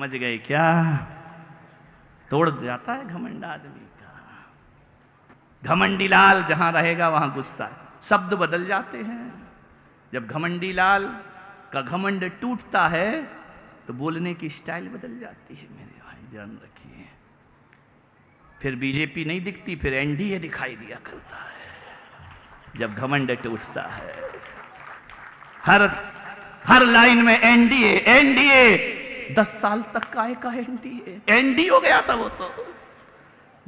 समझ गए क्या? तोड़ जाता है घमंड आदमी का। घमंडी लाल जहां रहेगा वहां गुस्सा, शब्द बदल जाते हैं। जब घमंडी लाल का घमंड टूटता है तो बोलने की स्टाइल बदल जाती है। मेरे भाई ध्यान रखिए, फिर बीजेपी नहीं दिखती, फिर एनडीए दिखाई दिया करता है जब घमंड टूटता है। हर लाइन में एनडीए एनडीए, 10 साल तक काहे का एनडीए, एनडी हो गया था वो तो।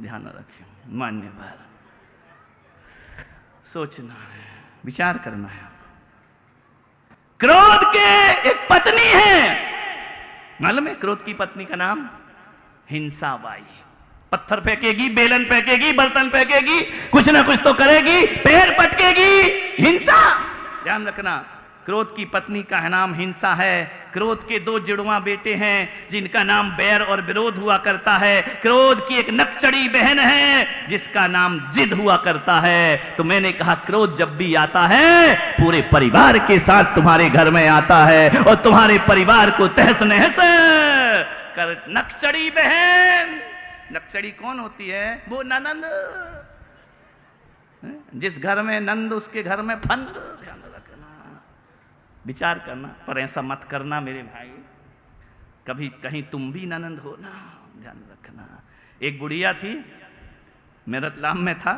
ध्यान रखिए, मान्यवर सोचना है, विचार करना है। क्रोध के एक पत्नी है, मालूम है क्रोध की पत्नी का नाम? हिंसा बाई। पत्थर फेंकेगी, बेलन फेंकेगी, बर्तन फेंकेगी, कुछ ना कुछ तो करेगी, पैर पटकेगी, हिंसा। ध्यान रखना, क्रोध की पत्नी का नाम हिंसा है। क्रोध के 2 जुड़वा बेटे हैं जिनका नाम बैर और विरोध हुआ करता है। क्रोध की एक नकचड़ी बहन है जिसका नाम जिद हुआ करता है। तो मैंने कहा क्रोध जब भी आता है पूरे परिवार के साथ तुम्हारे घर में आता है और तुम्हारे परिवार को तहस नहस कर। नकचड़ी बहन, नकचड़ी कौन होती है? वो ननंद। जिस घर में नंद उसके घर में फंद। ध्यान रखना, विचार करना, पर ऐसा मत करना मेरे भाई, कभी कहीं तुम भी ननंद हो ना। ध्यान रखना। एक बुढ़िया थी, मैं रतलाम में था,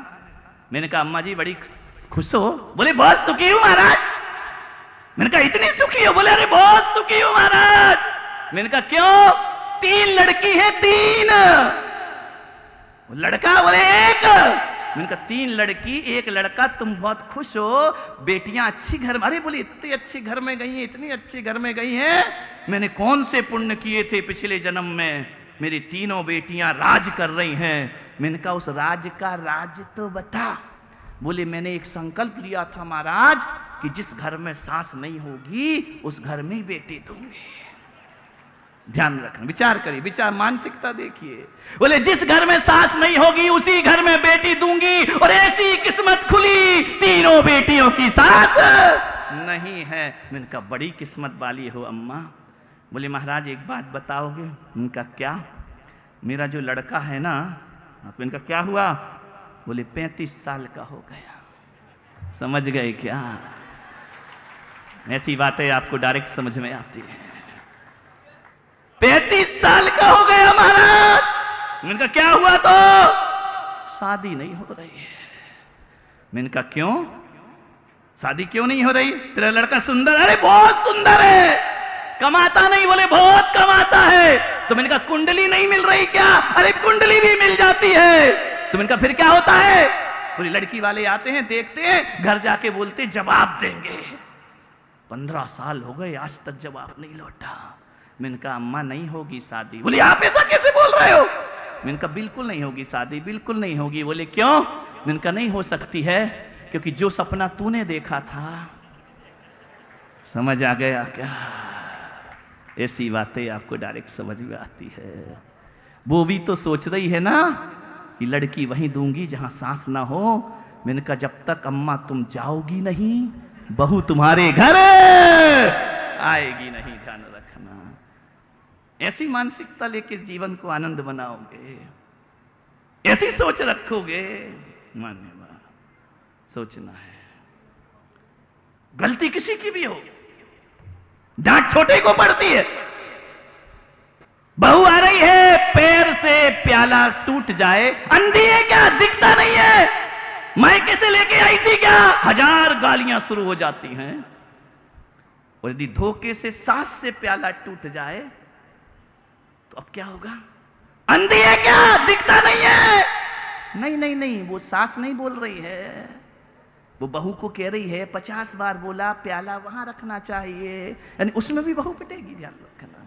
मैंने कहा अम्मा जी बड़ी खुश हो? बोले बहुत सुखी हूं महाराज। मैंने कहा इतनी सुखी हो? बोले अरे बहुत सुखी हूं महाराज। मैंने कहा क्यों? 3 लड़की है, 3। लड़का? बोले 1। मैंने कहा 3 लड़की 1 लड़का, तुम बहुत खुश हो, बेटियां अच्छी घर में। अरे बोले इतने अच्छे घर में गई हैं, इतनी अच्छे घर में गई हैं, मैंने कौन से पुण्य किए थे पिछले जन्म में, मेरी तीनों बेटियां राज कर रही हैं। मैंने कहा उस राज का राज तो बता। बोले मैंने एक संकल्प लिया था महाराज कि जिस घर में सास नहीं होगी उस घर में बेटी दूंगी। ध्यान रखना, विचार करिए, विचार मानसिकता देखिए। बोले जिस घर में सास नहीं होगी उसी घर में बेटी दूंगी, और ऐसी किस्मत खुली, तीनों बेटियों की सास नहीं है। मैंने कहा बड़ी किस्मत वाली हो अम्मा। बोले महाराज एक बात बताओगे? उनका क्या? मेरा जो लड़का है ना, इनका क्या हुआ? बोले 35 साल का हो गया। समझ गए क्या? ऐसी बातें आपको डायरेक्ट समझ में आती है। 35 साल का हो गया महाराज। मैंने कहा क्या हुआ? तो शादी नहीं हो रही है। मैंने कहा क्यों? शादी क्यों नहीं हो रही? तेरा लड़का सुंदर? अरे बहुत सुंदर है। कमाता नहीं? बोले बहुत कमाता है। तो मैंने कहा कुंडली नहीं मिल रही क्या? अरे कुंडली भी मिल जाती है। तो मैंने कहा फिर क्या होता है? बोले लड़की वाले आते हैं, देखते हैं, घर जाके बोलते जवाब देंगे। 15 साल हो गए आज तक जवाब नहीं लौटा। मैंने कहा अम्मा नहीं होगी शादी। बोले आप ऐसा कैसे बोल रहे हो? मैंने कहा बिल्कुल नहीं होगी शादी, बिल्कुल नहीं होगी। बोले क्यों? मैंने कहा नहीं हो सकती है क्योंकि जो सपना तूने देखा था। समझ आ गया क्या? ऐसी बातें आपको डायरेक्ट समझ में आती है। वो भी तो सोच रही है ना कि लड़की वहीं दूंगी जहां सास ना हो। मैंने कहा जब तक अम्मा तुम जाओगी नहीं बहू तुम्हारे घर आएगी नहीं। ध्यान रखना, ऐसी मानसिकता लेके जीवन को आनंद बनाओगे, ऐसी सोच रखोगे, मान्यवर सोचना है। गलती किसी की भी हो, डांट छोटे को पड़ती है। बहू आ रही है, पैर से प्याला टूट जाए, अंधी है क्या? दिखता नहीं है? मायके से लेके आई थी क्या? 1000 गालियां शुरू हो जाती हैं। और यदि धोखे से सास से प्याला टूट जाए तो अब क्या होगा? अंधी है क्या? दिखता नहीं है? नहीं नहीं नहीं, वो सास नहीं बोल रही है, वो बहू को कह रही है 50 बार बोला प्याला वहां रखना चाहिए, यानी उसमें भी बहू पिटेगी। ध्यान रखना,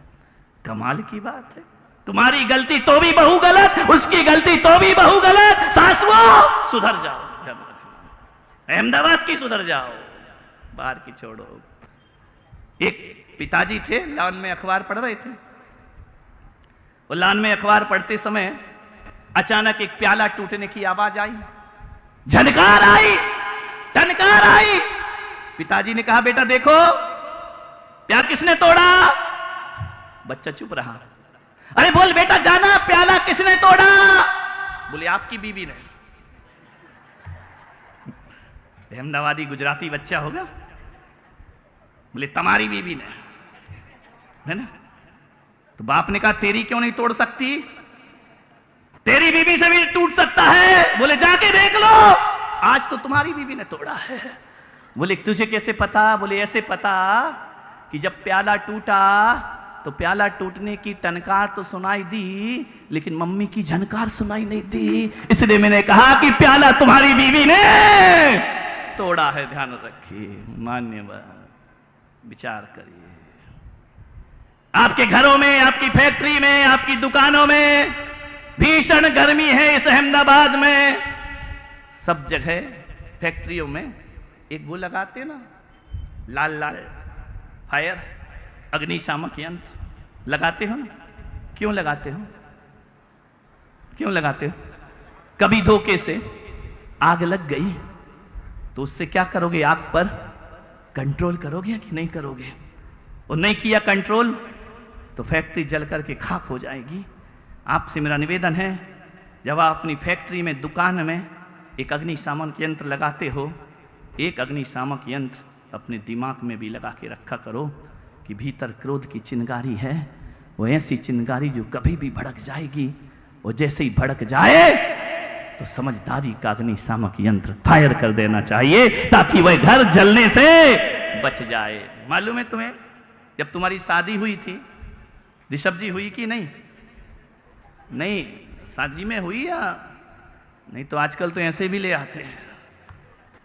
कमाल की बात है। तुम्हारी गलती तो भी बहू गलत, उसकी गलती तो भी बहू गलत। सास वो सुधर जाओ, ध्यान रखना। अहमदाबाद की सुधर जाओ, बाहर की छोड़ो। एक पिताजी थे, लॉन में अखबार पढ़ रहे थे। वो लॉन में अखबार पढ़ते समय अचानक एक प्याला टूटने की आवाज आई, झनकार आई, टनकार आई। पिताजी ने कहा बेटा देखो प्याला किसने तोड़ा? बच्चा चुप रहा। अरे बोल बेटा जाना, प्याला किसने तोड़ा? बोले आपकी बीवी ने। अहमदाबादी गुजराती बच्चा होगा, बोले तुम्हारी बीवी ने, है ना? तो बाप ने कहा तेरी क्यों नहीं तोड़ सकती? तेरी बीवी से भी टूट सकता है। बोले जाके देख लो, आज तो तुम्हारी बीवी ने तोड़ा है। बोले तुझे कैसे पता? बोले ऐसे पता कि जब प्याला टूटा तो प्याला टूटने की टनकार तो सुनाई दी, लेकिन मम्मी की झनकार सुनाई नहीं दी। इसलिए मैंने कहा कि प्याला तुम्हारी बीवी ने तोड़ा है। ध्यान रखिए, मान्यवर, विचार करिए। आपके घरों में, आपकी फैक्ट्री में, आपकी दुकानों में भीषण गर्मी है। इस अहमदाबाद में सब जगह फैक्ट्रियों में एक वो लगाते ना, लाल लाल फायर अग्निशामक यंत्र लगाते हो ना? क्यों लगाते हो? क्यों लगाते हो? कभी धोखे से आग लग गई तो उससे क्या करोगे? आग पर कंट्रोल करोगे कि नहीं करोगे? और नहीं किया कंट्रोल तो फैक्ट्री जल करके खाक हो जाएगी। आपसे मेरा निवेदन है, जब आप अपनी फैक्ट्री में, दुकान में एक अग्निशामक यंत्र लगाते हो, एक अग्निशामक यंत्र अपने दिमाग में भी लगा के रखा करो कि भीतर क्रोध की चिंगारी है, वो ऐसी चिंगारी जो कभी भी भड़क जाएगी, और जैसे ही भड़क जाए तो समझदारी का अग्निशामक यंत्र फायर कर देना चाहिए ताकि वह घर जलने से बच जाए। मालूम है तुम्हें, जब तुम्हारी शादी हुई थी, ऋषभ जी हुई कि नहीं? नहीं, शादी में हुई या नहीं? तो आजकल तो ऐसे भी ले आते हैं।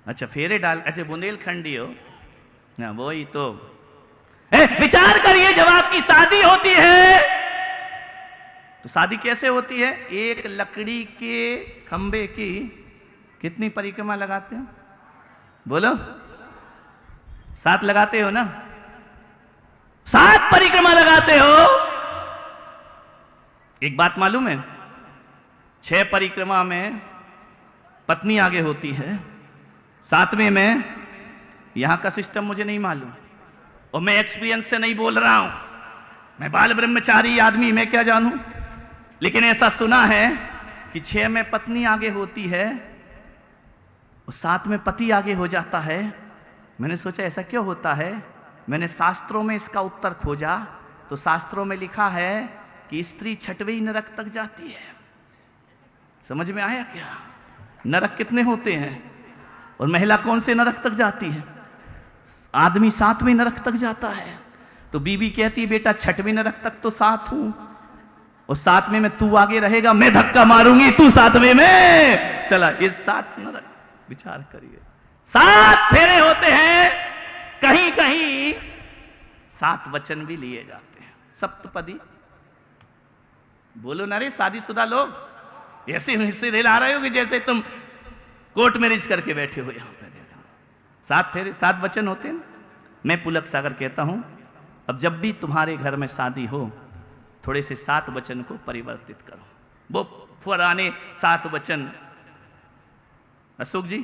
अच्छा फेरे डाल, अच्छा बुंदेलखंडी हो ना, वही तो। विचार करिए, जब आपकी शादी होती है तो शादी कैसे होती है? एक लकड़ी के खंबे की कितनी परिक्रमा लगाते हो? बोलो, 7 लगाते हो ना? 7 परिक्रमा लगाते हो। एक बात मालूम है, 6 परिक्रमा में पत्नी आगे होती है, 7वें में यहां का सिस्टम मुझे नहीं मालूम, और मैं एक्सपीरियंस से नहीं बोल रहा हूं, मैं बाल ब्रह्मचारी आदमी, मैं क्या जानूं, लेकिन ऐसा सुना है कि 6 में पत्नी आगे होती है और 7 में पति आगे हो जाता है। मैंने सोचा ऐसा क्यों होता है? मैंने शास्त्रों में इसका उत्तर खोजा तो शास्त्रों में लिखा है कि स्त्री 6वें नरक तक जाती है। समझ में आया क्या? नरक कितने होते हैं और महिला कौन से नरक तक जाती है? आदमी 7वें नरक तक जाता है। तो बीवी कहती है बेटा 6वें नरक तक तो साथ हूं, और 7वें में तू आगे रहेगा, मैं धक्का मारूंगी, तू 7वें में चला। ये 7 नरक, विचार करिए। 7 फेरे होते हैं, कहीं कहीं 7 वचन भी लिए जाते हैं, सप्तपदी। बोलो ना रे शादीशुदा लोग, ऐसे हिस्से दिला रहे हो कि जैसे तुम कोर्ट मैरिज करके बैठे हो यहां पर। 7 फेरे, 7 वचन होते हैं। मैं पुलक सागर कहता हूं, अब जब भी तुम्हारे घर में शादी हो, थोड़े से 7 वचन को परिवर्तित करो। वो पुराने 7 वचन, अशोक जी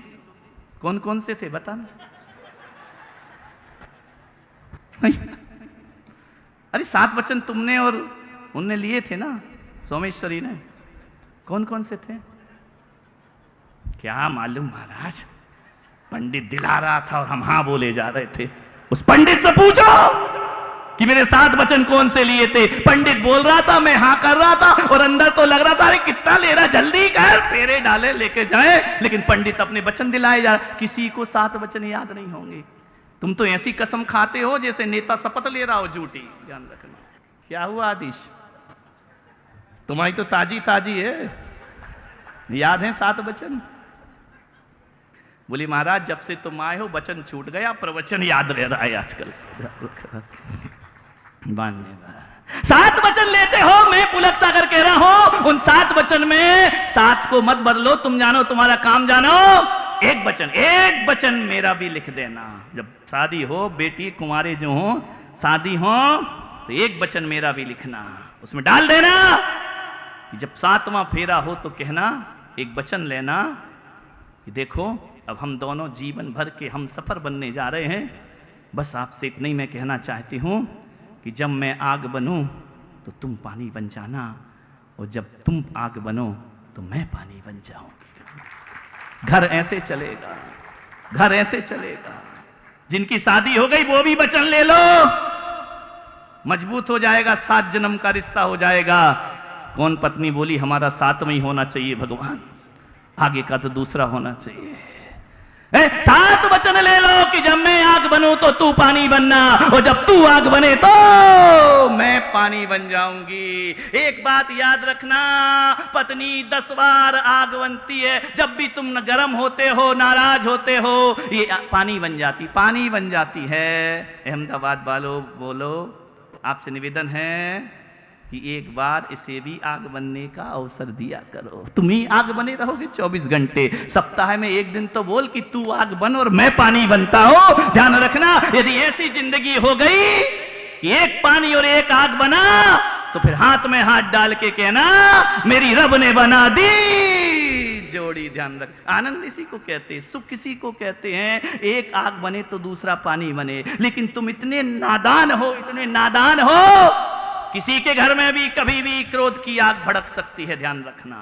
कौन कौन से थे बताना? नहीं, अरे 7 वचन तुमने और उनने लिए थे ना, सोमेश्वरी ने। कौन कौन से थे? क्या मालूम महाराज, पंडित दिला रहा था और हम हाँ बोले जा रहे थे। उस पंडित से पूछो कि मेरे 7 वचन कौन से लिए थे। पंडित बोल रहा था, मैं हाँ कर रहा था, और अंदर तो लग रहा था अरे कितना ले रहा, जल्दी कर, फेरे डाले लेके जाए। लेकिन पंडित अपने वचन दिलाए जा, किसी को 7 वचन याद नहीं होंगे। तुम तो ऐसी कसम खाते हो जैसे नेता शपथ ले रहा हो झूठी। ध्यान रखना। क्या हुआ आदिश, तुम्हारी तो ताजी ताजी है, याद है 7 वचन? बोली महाराज जब से तुम आए हो वचन छूट गया, प्रवचन याद रह रहा है आजकल। 7 वचन लेते हो, मैं पुलक सागर कह रहा हूं, उन 7 वचन में 7 को मत बदलो, तुम जानो तुम्हारा काम जानो। एक वचन मेरा भी लिख देना। जब शादी हो, बेटी कुंवारे जो हो, शादी हो, तो एक वचन मेरा भी लिखना, उसमें डाल देना कि जब 7वां फेरा हो तो कहना, एक वचन लेना कि देखो अब हम दोनों जीवन भर के हम सफर बनने जा रहे हैं। बस आपसे इतना ही मैं कहना चाहती हूं कि जब मैं आग बनूं तो तुम पानी बन जाना, और जब तुम आग बनो तो मैं पानी बन जाऊंगी। घर ऐसे चलेगा, घर ऐसे चलेगा। जिनकी शादी हो गई वो भी वचन ले लो, मजबूत हो जाएगा, 7 जन्म का रिश्ता हो जाएगा। कौन पत्नी बोली हमारा 7 में ही होना चाहिए भगवान, आगे का तो दूसरा होना चाहिए। 7 वचन ले लो कि जब मैं आग बनूं तो तू पानी बनना, और जब तू आग बने तो मैं पानी बन जाऊंगी। एक बात याद रखना, पत्नी 10 बार आग बनती है। जब भी तुम गर्म होते हो, नाराज होते हो, ये पानी बन जाती, पानी बन जाती है। अहमदाबाद वालों बोलो, आपसे निवेदन है कि एक बार इसे भी आग बनने का अवसर दिया करो। तुम ही आग बने रहोगे 24 घंटे, सप्ताह में एक दिन तो बोल कि तू आग बन और मैं पानी बनता हूं। ध्यान रखना, यदि ऐसी जिंदगी हो गई कि एक पानी और एक आग बना, तो फिर हाथ में हाथ डाल के कहना मेरी रब ने बना दी जोड़ी। ध्यान रख, आनंद इसी को कहते हैं, सुख किसी को कहते हैं। एक आग बने तो दूसरा पानी बने, लेकिन तुम इतने नादान हो, इतने नादान हो, किसी के घर में भी कभी भी क्रोध की आग भड़क सकती है। ध्यान रखना,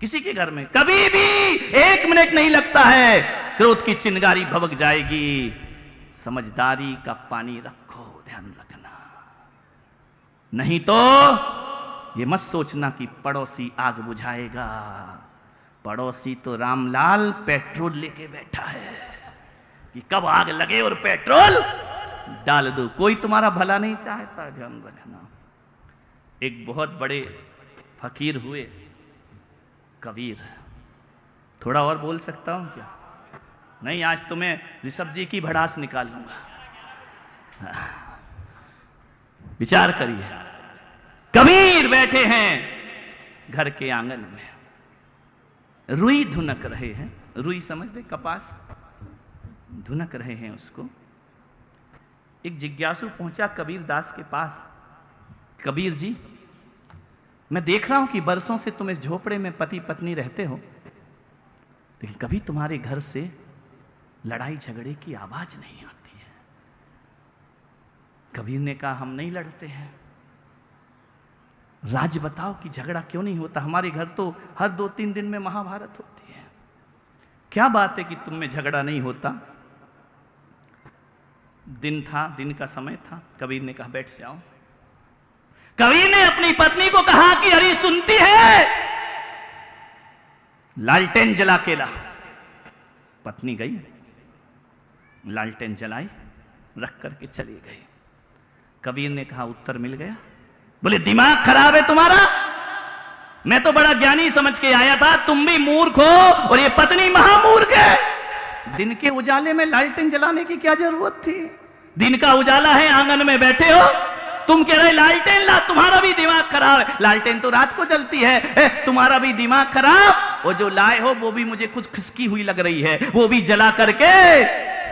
किसी के घर में कभी भी 1 मिनट नहीं लगता है, क्रोध की चिंगारी भभक जाएगी। समझदारी का पानी रखो, ध्यान रखना। नहीं तो ये मत सोचना कि पड़ोसी आग बुझाएगा। पड़ोसी तो रामलाल पेट्रोल लेके बैठा है कि कब आग लगे और पेट्रोल डाल दो। कोई तुम्हारा भला नहीं चाहता, ध्यान रखना। एक बहुत बड़े फकीर हुए, कबीर। थोड़ा और बोल सकता हूं क्या? नहीं, आज तुम्हें ऋषभ जी की भड़ास निकाल लूंगा। विचार करिए, कबीर बैठे हैं घर के आंगन में, रुई धुनक रहे हैं। रुई समझ दे, कपास धुनक रहे हैं उसको। एक जिज्ञासु पहुंचा कबीर दास के पास, कबीर जी मैं देख रहा हूं कि बरसों से तुम इस झोपड़े में पति पत्नी रहते हो, लेकिन कभी तुम्हारे घर से लड़ाई झगड़े की आवाज नहीं आती है। कबीर ने कहा हम नहीं लड़ते हैं। राज बताओ कि झगड़ा क्यों नहीं होता? हमारे घर तो हर 2-3 दिन में महाभारत होती है। क्या बात है कि तुम में झगड़ा नहीं होता? दिन था, दिन का समय था। कबीर ने कहा बैठ जाओ। कबीर ने अपनी पत्नी को कहा कि अरे सुनती है? लालटेन जला के ला। पत्नी गई, लालटेन जलाई, रख करके चली गई। कबीर ने कहा उत्तर मिल गया? बोले दिमाग खराब है तुम्हारा, मैं तो बड़ा ज्ञानी समझ के आया था, तुम भी मूर्ख हो और ये पत्नी महामूर्ख है। दिन के उजाले में लालटेन जलाने की क्या जरूरत थी? दिन का उजाला है, आंगन में बैठे हो, तुम कह रहे लालटेन ला, तुम्हारा भी दिमाग खराब है। लालटेन तो रात को जलती है, तुम्हारा भी दिमाग खराब। और जो लाए हो वो भी मुझे कुछ खिसकी हुई लग रही है, वो भी जला करके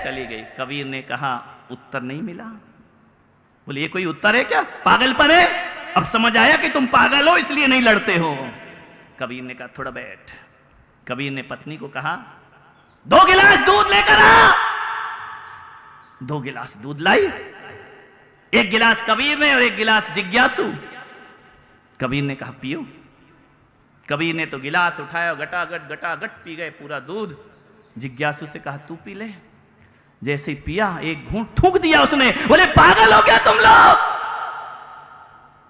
चली गई। कबीर ने कहा उत्तर नहीं मिला। बोले ये कोई उत्तर है क्या? पागलपन है? अब समझ आया कि तुम पागल हो इसलिए नहीं लड़ते हो। कबीर ने कहा थोड़ा बैठ। कबीर ने पत्नी को कहा 2 गिलास दूध लेकर आ। 2 गिलास दूध लाई, 1 गिलास कबीर ने और 1 गिलास जिज्ञासु। कबीर ने कहा पियो। कबीर ने तो गिलास उठाया, गटागट पी गए पूरा दूध। जिज्ञासु से कहा तू पी ले। जैसे ही पिया, 1 घूंट थूक दिया उसने। बोले पागल हो क्या तुम लोग?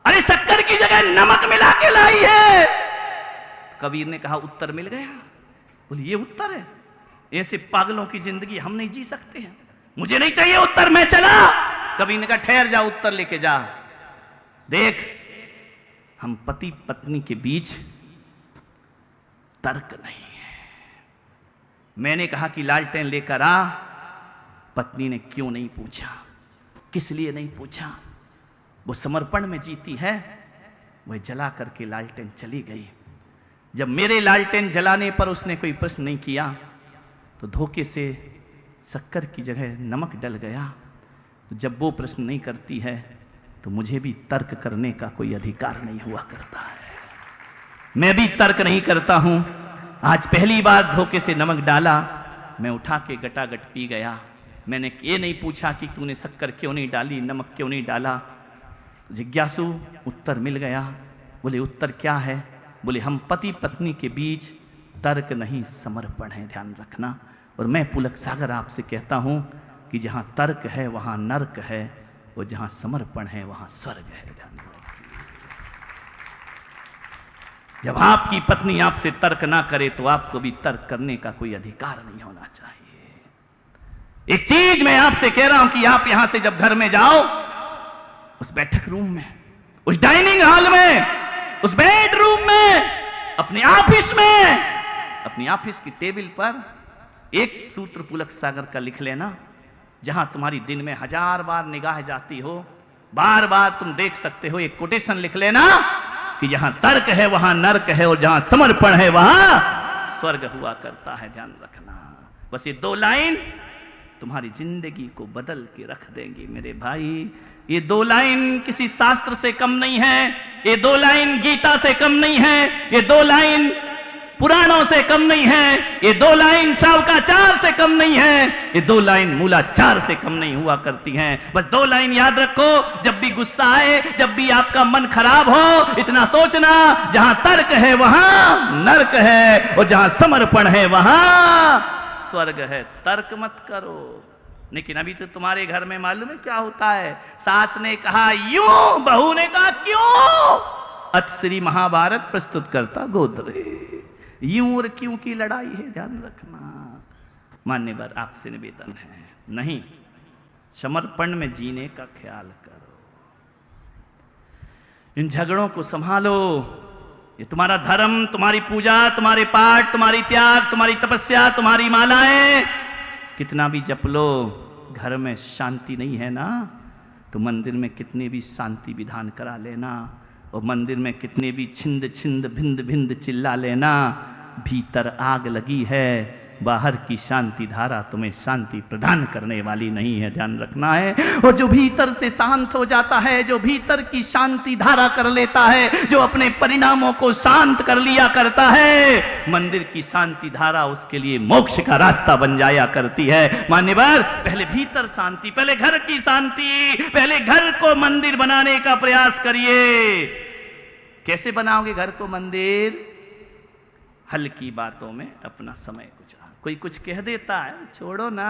अरे शक्कर की जगह नमक मिला के लाई है। कबीर ने कहा उत्तर मिल गया। बोले ये उत्तर है? ऐसे पागलों की जिंदगी हम नहीं जी सकते हैं। मुझे नहीं चाहिए उत्तर, मैं चला। कबीर ने कहा ठहर जा, उत्तर लेके जा। देख, हम पति पत्नी के बीच तर्क नहीं है। मैंने कहा कि लालटेन लेकर आ। पत्नी ने क्यों नहीं पूछा, किस लिए नहीं पूछा। वो समर्पण में जीती है। वह जला करके लालटेन चली गई। जब मेरे लालटेन जलाने पर उसने कोई प्रश्न नहीं किया, तो धोखे से शक्कर की जगह नमक डल गया। तो जब वो प्रश्न नहीं करती है, तो मुझे भी तर्क करने का कोई अधिकार नहीं हुआ करता है। मैं भी तर्क नहीं करता हूं। आज पहली बार धोखे से नमक डाला, मैं उठा के गटागट पी गया। मैंने ये नहीं पूछा कि तूने शक्कर क्यों नहीं डाली, नमक क्यों नहीं डाला। जिज्ञासु उत्तर मिल गया। बोले उत्तर क्या है? बोले हम पति पत्नी के बीच तर्क नहीं समर्पण है, ध्यान रखना। और मैं पुलक सागर आपसे कहता हूं कि जहां तर्क है वहां नर्क है, और जहां समर्पण है वहां स्वर्ग है, ध्यान रखना। जब आपकी पत्नी आपसे तर्क ना करे तो आपको भी तर्क करने का कोई अधिकार नहीं होना चाहिए। एक चीज मैं आपसे कह रहा हूं कि आप यहां से जब घर में जाओ, उस बैठक रूम में, उस डाइनिंग हॉल में, उस बेडरूम में, अपने ऑफिस में, अपनी ऑफिस की टेबल पर एक सूत्र पुलक सागर का लिख लेना, जहां तुम्हारी दिन में 1000 बार निगाह जाती हो, बार बार तुम देख सकते हो। एक कोटेशन लिख लेना कि जहां तर्क है वहां नर्क है, और जहां समर्पण है वहां स्वर्ग हुआ करता है, ध्यान रखना। बस ये 2 लाइन तुम्हारी जिंदगी को बदल के रख देंगी मेरे भाई। ये 2 लाइन किसी शास्त्र से कम नहीं है, ये 2 लाइन गीता से कम नहीं है, ये 2 लाइन पुराणों से कम नहीं है, ये 2 लाइन शावकाचार से कम नहीं है, ये 2 लाइन मूलाचार से कम नहीं हुआ करती हैं। बस 2 लाइन याद रखो, जब भी गुस्सा आए, जब भी आपका मन खराब हो, इतना सोचना, जहां तर्क है वहां नर्क है, और जहां समर्पण है वहां स्वर्ग है। तर्क मत करो। लेकिन अभी तो तुम्हारे घर में मालूम है क्या होता है? सास ने कहा यूं, बहू ने कहा क्यों। अथ श्री महाभारत प्रस्तुत करता गोदरे। यूं और क्यों की लड़ाई है, ध्यान रखना। मान्यवर आपसे निवेदन है, नहीं, समर्पण में जीने का ख्याल करो। इन झगड़ों को संभालो। ये तुम्हारा धर्म, तुम्हारी पूजा, तुम्हारे पाठ, तुम्हारी त्याग, तुम्हारी तपस्या, तुम्हारी मालाएं कितना भी जप लो, घर में शांति नहीं है ना, तो मंदिर में कितने भी शांति विधान करा लेना, और मंदिर में कितने भी छिंद छिंद भिंद भिंद चिल्ला लेना, भीतर आग लगी है, बाहर की शांति धारा तुम्हें शांति प्रदान करने वाली नहीं है, ध्यान रखना है। और जो भीतर से शांत हो जाता है, जो भीतर की शांति धारा कर लेता है, जो अपने परिणामों को शांत कर लिया करता है, मंदिर की शांति धारा उसके लिए मोक्ष का रास्ता बन जाया करती है। मान्यवर, पहले भीतर शांति, पहले घर की शांति, पहले घर को मंदिर बनाने का प्रयास करिए। कैसे बनाओगे घर को मंदिर? हल्की बातों में अपना समय गुजारो। कोई कुछ कह देता है, छोड़ो ना,